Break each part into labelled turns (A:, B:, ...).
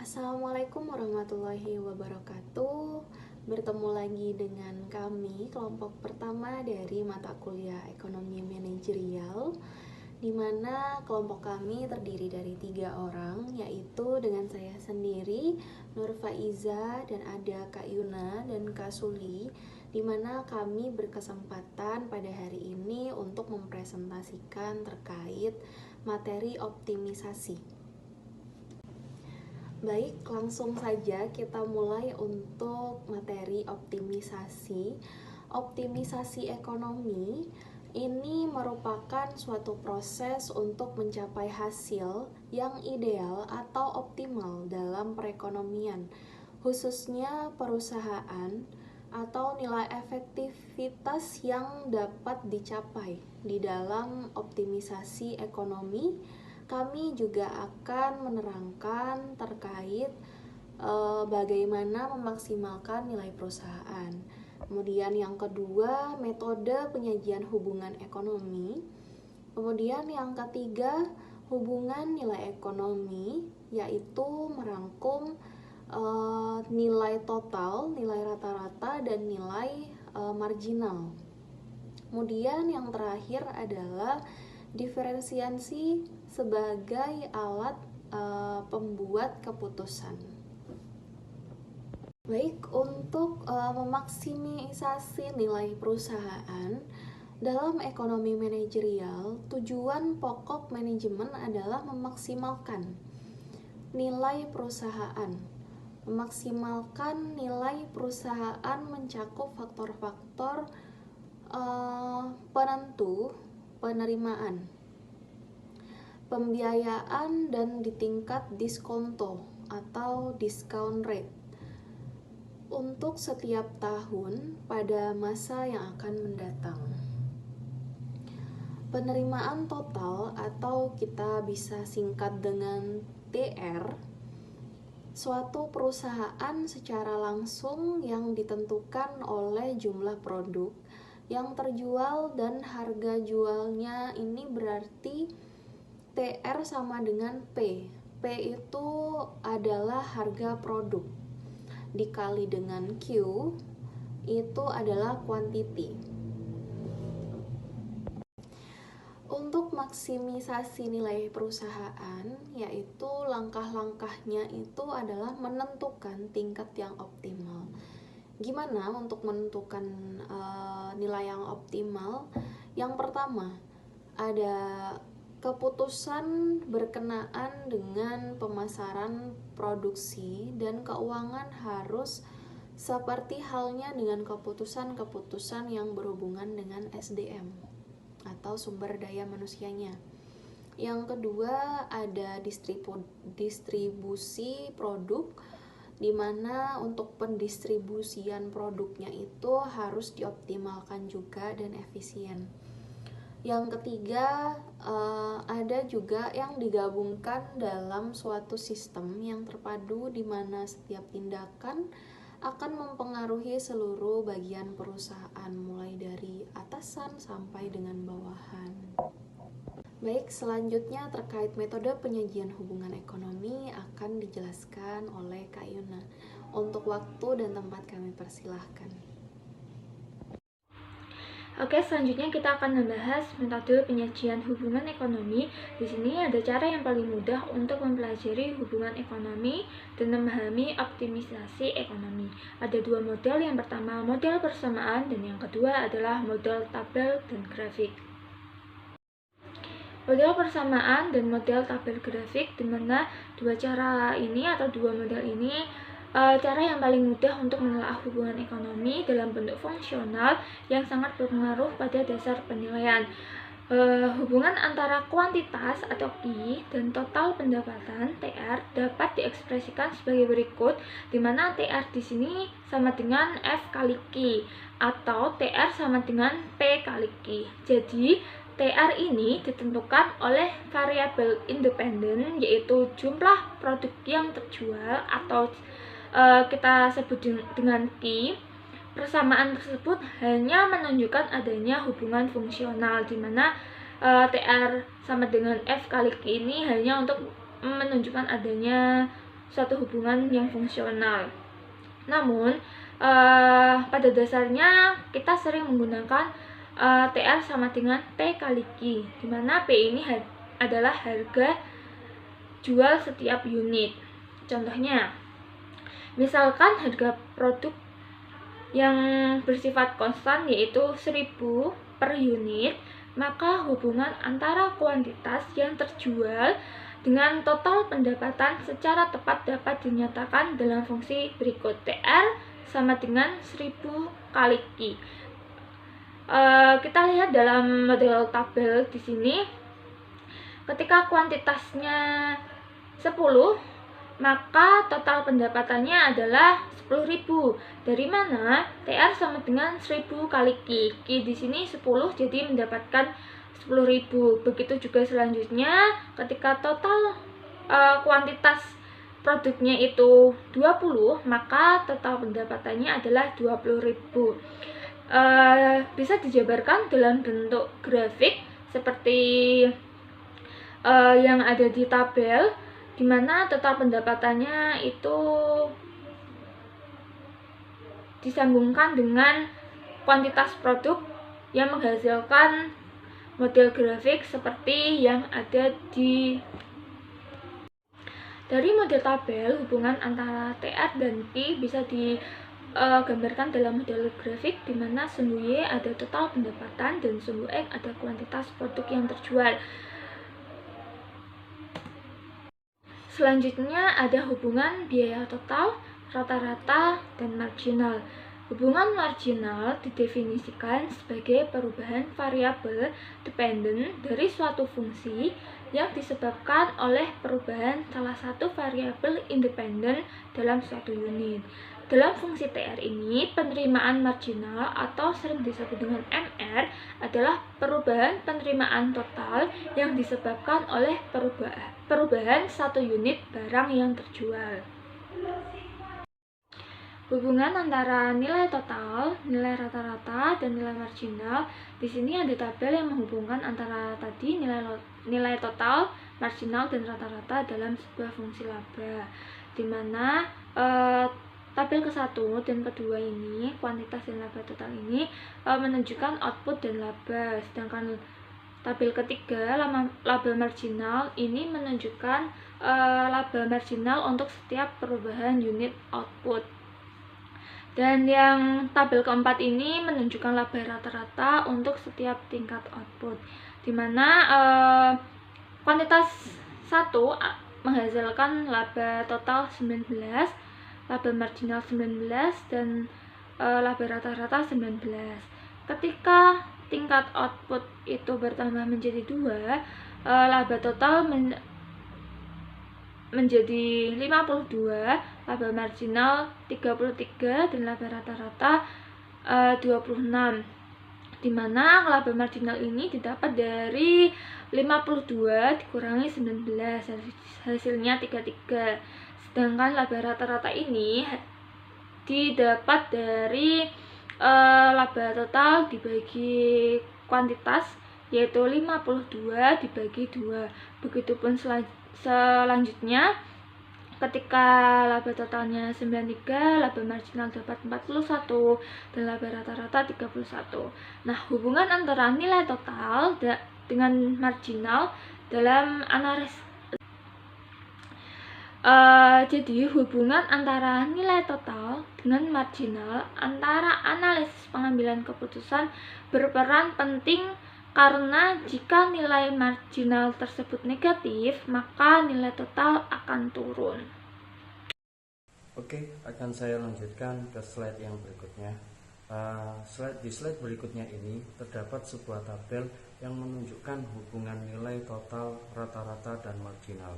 A: Assalamualaikum warahmatullahi wabarakatuh. Bertemu lagi dengan kami, kelompok pertama dari mata kuliah Ekonomi Manajerial, di mana kelompok kami terdiri dari 3 orang, yaitu dengan saya sendiri, Nur Faiza, dan ada Kak Yuna dan Kak Suli, di mana kami berkesempatan pada hari ini untuk mempresentasikan terkait materi optimisasi. Baik, langsung saja kita mulai untuk materi optimisasi. Optimisasi ekonomi ini merupakan suatu proses untuk mencapai hasil yang ideal atau optimal dalam perekonomian, khususnya perusahaan atau nilai efektivitas yang dapat dicapai di dalam optimisasi ekonomi. Kami juga akan menerangkan terkait bagaimana memaksimalkan nilai perusahaan. Kemudian yang kedua, metode penyajian hubungan ekonomi. Kemudian yang ketiga, hubungan nilai ekonomi, yaitu merangkum nilai total, nilai rata-rata, dan nilai marginal. Kemudian yang terakhir adalah diferensiasi sebagai alat pembuat keputusan. Baik, untuk memaksimisasi nilai perusahaan dalam ekonomi manajerial, tujuan pokok manajemen adalah memaksimalkan nilai perusahaan. Memaksimalkan nilai perusahaan mencakup faktor-faktor penentu penerimaan, pembiayaan, dan di tingkat diskonto atau discount rate untuk setiap tahun pada masa yang akan mendatang. Penerimaan total atau kita bisa singkat dengan TR, suatu perusahaan secara langsung yang ditentukan oleh jumlah produk yang terjual dan harga jualnya. Ini berarti TR sama dengan P. P itu adalah harga produk dikali dengan Q itu adalah quantity. Untuk maksimisasi nilai perusahaan, yaitu langkah-langkahnya itu adalah menentukan tingkat yang optimal. Gimana untuk menentukan nilai yang optimal? Yang pertama, ada keputusan berkenaan dengan pemasaran produksi dan keuangan harus seperti halnya dengan keputusan-keputusan yang berhubungan dengan SDM atau sumber daya manusianya. Yang kedua, ada distribusi produk, di mana untuk pendistribusian produknya itu harus dioptimalkan juga dan efisien. Yang ketiga, ada juga yang digabungkan dalam suatu sistem yang terpadu di mana setiap tindakan akan mempengaruhi seluruh bagian perusahaan mulai dari atasan sampai dengan bawahan. Baik, selanjutnya terkait metode penyajian hubungan ekonomi akan dijelaskan oleh Kak Yuna. Untuk waktu dan tempat kami persilahkan.
B: Oke, selanjutnya kita akan membahas metode penyajian hubungan ekonomi. Di sini ada cara yang paling mudah untuk mempelajari hubungan ekonomi dan memahami optimisasi ekonomi. Ada dua model, yang pertama model persamaan dan yang kedua adalah model tabel dan grafik. Model persamaan dan model tabel grafik, di mana dua cara ini atau dua model ini cara yang paling mudah untuk menelaah hubungan ekonomi dalam bentuk fungsional yang sangat berpengaruh pada dasar penilaian. Hubungan antara kuantitas atau I dan total pendapatan TR dapat diekspresikan sebagai berikut, di mana TR di sini sama dengan F kali Q atau TR sama dengan P kali Q. Jadi TR ini ditentukan oleh variabel independen, yaitu jumlah produk yang terjual atau kita sebut dengan Q. Persamaan tersebut hanya menunjukkan adanya hubungan fungsional, di mana TR sama dengan F kali Q ini hanya untuk menunjukkan adanya suatu hubungan yang fungsional. Namun pada dasarnya kita sering menggunakan TR sama dengan P kali Q, di mana P ini adalah harga jual setiap unit. Contohnya, misalkan harga produk yang bersifat konstan yaitu 1000 per unit, maka hubungan antara kuantitas yang terjual dengan total pendapatan secara tepat dapat dinyatakan dalam fungsi berikut. TR sama dengan 1000 kali Q. Kita lihat dalam model tabel di sini. Ketika kuantitasnya 10, maka total pendapatannya adalah 10.000. Dari mana? TR sama dengan 1000 kali Q. Q di sini 10, jadi mendapatkan 10.000. Begitu juga selanjutnya, ketika total kuantitas produknya itu 20, maka total pendapatannya adalah 20.000. Bisa dijabarkan dalam bentuk grafik seperti yang ada di tabel, di mana total pendapatannya itu disambungkan dengan kuantitas produk yang menghasilkan model grafik seperti yang ada di dari model tabel. Hubungan antara TR dan Q bisa digambarkan dalam model grafik, di mana sumbu Y ada total pendapatan dan sumbu X ada kuantitas produk yang terjual. Selanjutnya ada hubungan biaya total, rata-rata, dan marginal. Hubungan marginal didefinisikan sebagai perubahan variabel dependen dari suatu fungsi yang disebabkan oleh perubahan salah satu variabel independen dalam suatu unit. Dalam fungsi TR ini, penerimaan marginal atau sering disebut dengan MR adalah perubahan penerimaan total yang disebabkan oleh perubahan satu unit barang yang terjual. Hubungan antara nilai total, nilai rata-rata, dan nilai marginal. Di sini ada tabel yang menghubungkan antara tadi nilai total, marginal, dan rata-rata dalam sebuah fungsi laba. Di mana tabel ke-1 dan kedua ini, kuantitas dan laba total ini menunjukkan output dan laba. Sedangkan tabel ketiga, laba marginal, ini menunjukkan laba marginal untuk setiap perubahan unit output. Dan yang tabel keempat ini menunjukkan laba rata-rata untuk setiap tingkat output, di mana kuantitas 1 menghasilkan laba total 19, laba marginal 19, dan laba rata-rata 19. Ketika tingkat output itu bertambah menjadi 2, laba total menjadi 52, laba marginal 33, dan laba rata-rata 26, di mana laba marginal ini didapat dari 52 dikurangi 19, hasilnya 33. Sedangkan laba rata-rata ini didapat dari laba total dibagi kuantitas, yaitu 52 dibagi 2. Begitupun selanjutnya, ketika laba totalnya 93, laba marginal dapat 41, dan laba rata-rata 31. Nah, hubungan antara nilai total dengan marginal dalam analisis jadi hubungan antara nilai total dengan marginal antara analisis pengambilan keputusan berperan penting, karena jika nilai marginal tersebut negatif, maka nilai total akan turun.
C: Oke, akan saya lanjutkan ke slide yang berikutnya. Di slide berikutnya ini terdapat sebuah tabel yang menunjukkan hubungan nilai total, rata-rata, dan marginal.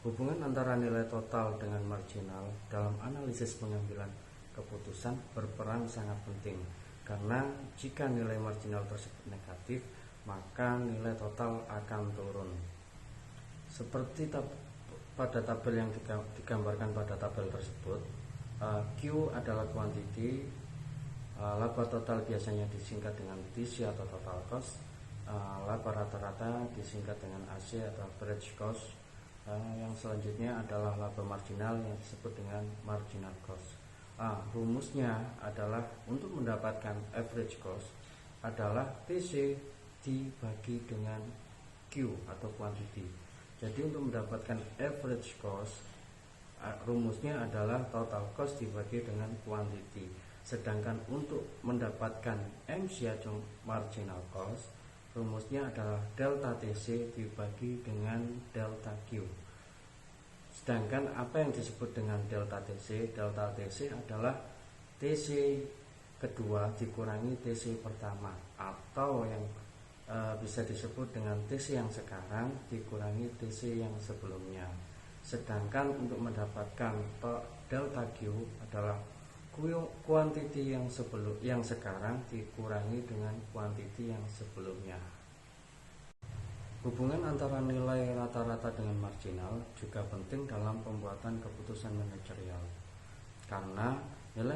C: Hubungan antara nilai total dengan marginal dalam analisis pengambilan keputusan berperan sangat penting, karena jika nilai marginal tersebut negatif, maka nilai total akan turun. Seperti pada tabel yang digambarkan pada tabel tersebut, Q adalah kuantiti, laba total biasanya disingkat dengan TC atau total cost, laba rata-rata disingkat dengan AC atau average cost, Yang selanjutnya adalah laba marginal yang disebut dengan marginal cost. Rumusnya adalah untuk mendapatkan average cost adalah TC dibagi dengan Q atau quantity. Jadi untuk mendapatkan average cost, rumusnya adalah total cost dibagi dengan quantity. Sedangkan untuk mendapatkan MCA marginal cost, rumusnya adalah delta TC dibagi dengan delta Q. Sedangkan apa yang disebut dengan delta TC? Delta TC adalah TC kedua dikurangi TC pertama, atau yang bisa disebut dengan TC yang sekarang dikurangi TC yang sebelumnya. Sedangkan untuk mendapatkan delta Q adalah kuantiti yang sekarang dikurangi dengan kuantiti yang sebelumnya. Hubungan antara nilai rata-rata dengan marginal juga penting dalam pembuatan keputusan manajerial, karena nilai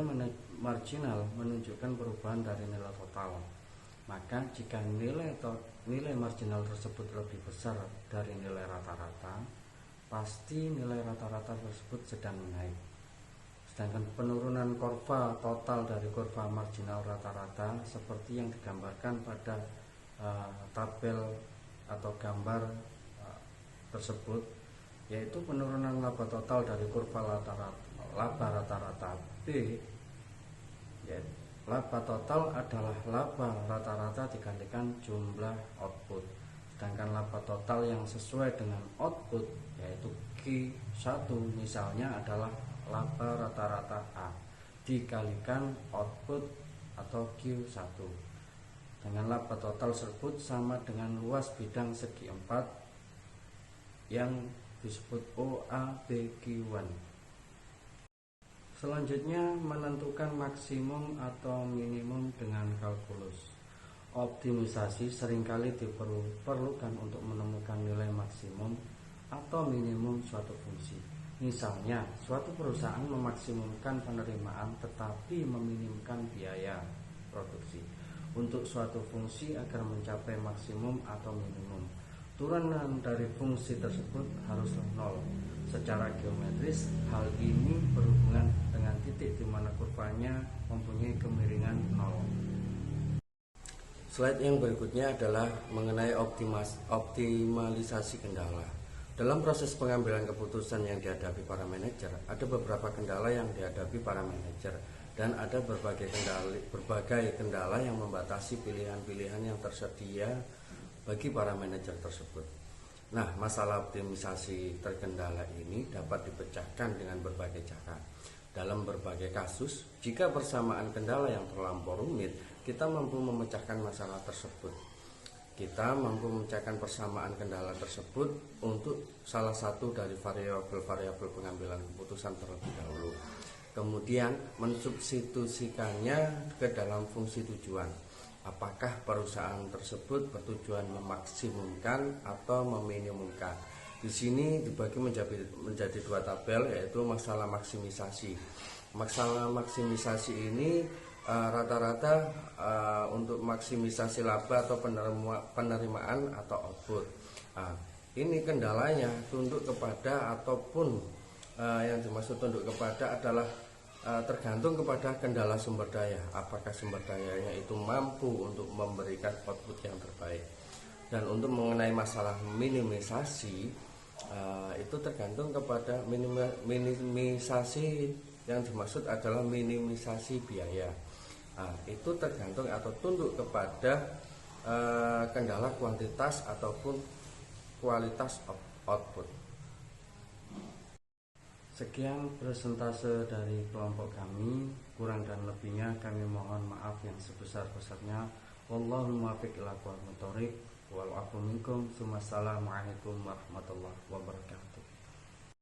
C: marginal menunjukkan perubahan dari nilai total. Maka jika nilai marginal tersebut lebih besar dari nilai rata-rata, pasti nilai rata-rata tersebut sedang naik. Sedangkan penurunan kurva total dari kurva marginal rata-rata seperti yang digambarkan pada tabel atau gambar tersebut, yaitu penurunan laba total dari kurva laba rata-rata B. Laba total adalah laba rata-rata dikalikan jumlah output. Sedangkan laba total yang sesuai dengan output, yaitu Q1 misalnya, adalah laba rata-rata A dikalikan output atau Q1. Dengan laba total tersebut sama dengan luas bidang segi 4 yang disebut OABQ1. Selanjutnya, menentukan maksimum atau minimum dengan kalkulus. Optimisasi seringkali diperlukan untuk menemukan nilai maksimum atau minimum suatu fungsi. Misalnya, suatu perusahaan memaksimumkan penerimaan tetapi meminimumkan biaya produksi untuk suatu fungsi agar mencapai maksimum atau minimum. Turunan dari fungsi tersebut harus nol. Secara geometris, hal ini berhubungan dengan titik di mana kurvanya mempunyai kemiringan nol. Slide yang berikutnya adalah mengenai optimalisasi kendala. Dalam proses pengambilan keputusan yang dihadapi para manajer, ada beberapa kendala yang dihadapi para manajer, dan ada berbagai kendala yang membatasi pilihan-pilihan yang tersedia bagi para manajer tersebut. Nah, masalah optimisasi terkendala ini dapat dipecahkan dengan berbagai cara. Dalam berbagai kasus, jika persamaan kendala yang terlampau rumit, kita mampu memecahkan masalah tersebut. Kita mampu memecahkan persamaan kendala tersebut untuk salah satu dari variabel-variabel pengambilan keputusan terlebih dahulu. Kemudian mensubstitusikannya ke dalam fungsi tujuan. Apakah perusahaan tersebut bertujuan memaksimumkan atau meminimumkan? Di sini dibagi menjadi dua tabel, yaitu masalah maksimisasi. Masalah maksimisasi ini rata-rata untuk maksimisasi laba atau penerimaan atau output. Ini kendalanya tunduk kepada ataupun yang dimaksud tunduk kepada adalah tergantung kepada kendala sumber daya. Apakah sumber dayanya itu mampu untuk memberikan output yang terbaik. Dan untuk mengenai masalah minimisasi, itu tergantung kepada minimisasi. Yang dimaksud adalah minimisasi biaya. Itu tergantung atau tunduk kepada kendala kuantitas ataupun kualitas output. Sekian presentase dari kelompok kami, kurang dan lebihnya kami mohon maaf yang sebesar-besarnya. Wallahul muwaffiq ila aqwamit thoriq wal 'afwu minkum. Wassalamualaikum warahmatullahi wabarakatuh.